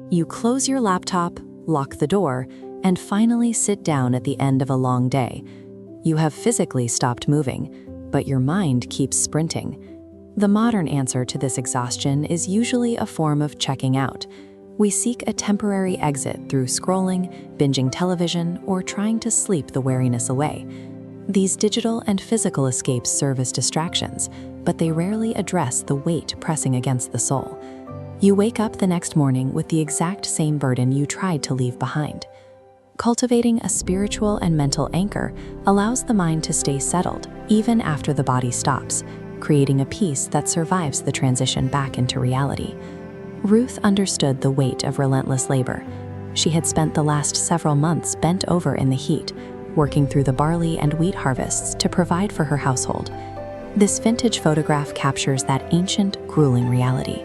You close your laptop, lock the door, and finally sit down at the end of a long day. You have physically stopped moving, but your mind keeps sprinting. The modern answer to this exhaustion is usually a form of checking out. We seek a temporary exit through scrolling, binging television, or trying to sleep the weariness away. These digital and physical escapes serve as distractions, but they rarely address the weight pressing against the soul. You wake up the next morning with the exact same burden you tried to leave behind. Cultivating a spiritual and mental anchor allows the mind to stay settled even after the body stops, creating a peace that survives the transition back into reality. Ruth understood the weight of relentless labor. She had spent the last several months bent over in the heat, working through the barley and wheat harvests to provide for her household. This vintage photograph captures that ancient, grueling reality.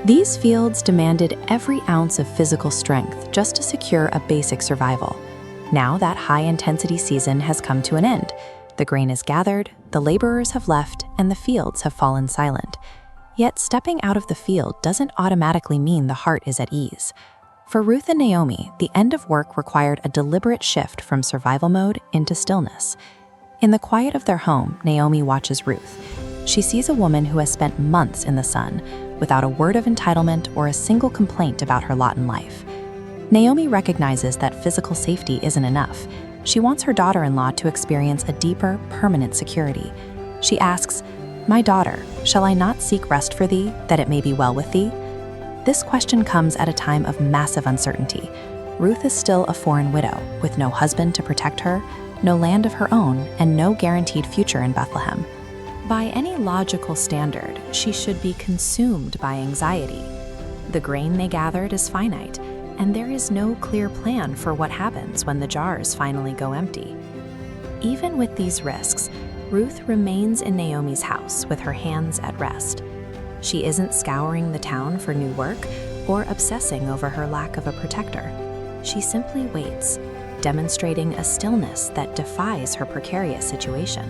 These fields demanded every ounce of physical strength just to secure a basic survival. Now that high-intensity season has come to an end. The grain is gathered, the laborers have left, and the fields have fallen silent. Yet stepping out of the field doesn't automatically mean the heart is at ease. For Ruth and Naomi, the end of work required a deliberate shift from survival mode into stillness. In the quiet of their home, Naomi watches Ruth. She sees a woman who has spent months in the sun, without a word of entitlement or a single complaint about her lot in life. Naomi recognizes that physical safety isn't enough. She wants her daughter-in-law to experience a deeper, permanent security. She asks, "My daughter, shall I not seek rest for thee, that it may be well with thee?" This question comes at a time of massive uncertainty. Ruth is still a foreign widow, with no husband to protect her, no land of her own, and no guaranteed future in Bethlehem. By any logical standard, she should be consumed by anxiety. The grain they gathered is finite, and there is no clear plan for what happens when the jars finally go empty. Even with these risks, Ruth remains in Naomi's house with her hands at rest. She isn't scouring the town for new work or obsessing over her lack of a protector. She simply waits, demonstrating a stillness that defies her precarious situation.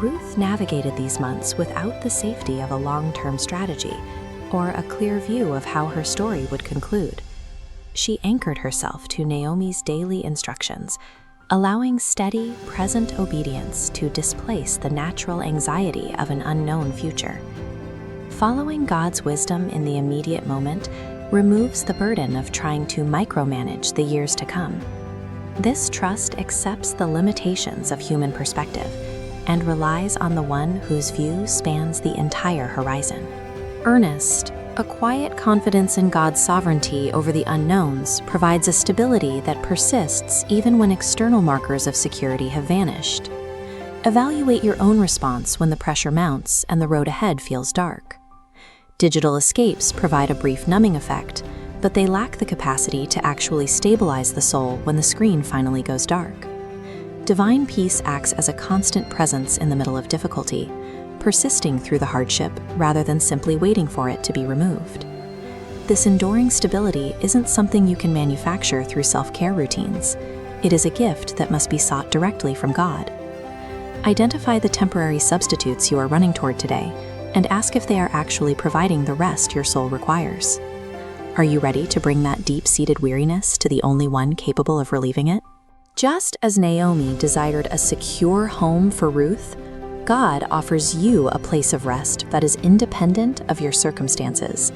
Ruth navigated these months without the safety of a long-term strategy or a clear view of how her story would conclude. She anchored herself to Naomi's daily instructions, allowing steady, present obedience to displace the natural anxiety of an unknown future. Following God's wisdom in the immediate moment removes the burden of trying to micromanage the years to come. This trust accepts the limitations of human perspective and relies on the one whose view spans the entire horizon. Earnest, a quiet confidence in God's sovereignty over the unknowns provides a stability that persists even when external markers of security have vanished. Evaluate your own response when the pressure mounts and the road ahead feels dark. Digital escapes provide a brief numbing effect, but they lack the capacity to actually stabilize the soul when the screen finally goes dark. Divine peace acts as a constant presence in the middle of difficulty, persisting through the hardship rather than simply waiting for it to be removed. This enduring stability isn't something you can manufacture through self-care routines. It is a gift that must be sought directly from God. Identify the temporary substitutes you are running toward today and ask if they are actually providing the rest your soul requires. Are you ready to bring that deep-seated weariness to the only one capable of relieving it? Just as Naomi desired a secure home for Ruth, God offers you a place of rest that is independent of your circumstances.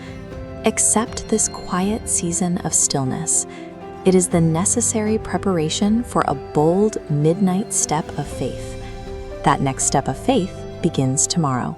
Accept this quiet season of stillness. It is the necessary preparation for a bold midnight step of faith. That next step of faith begins tomorrow.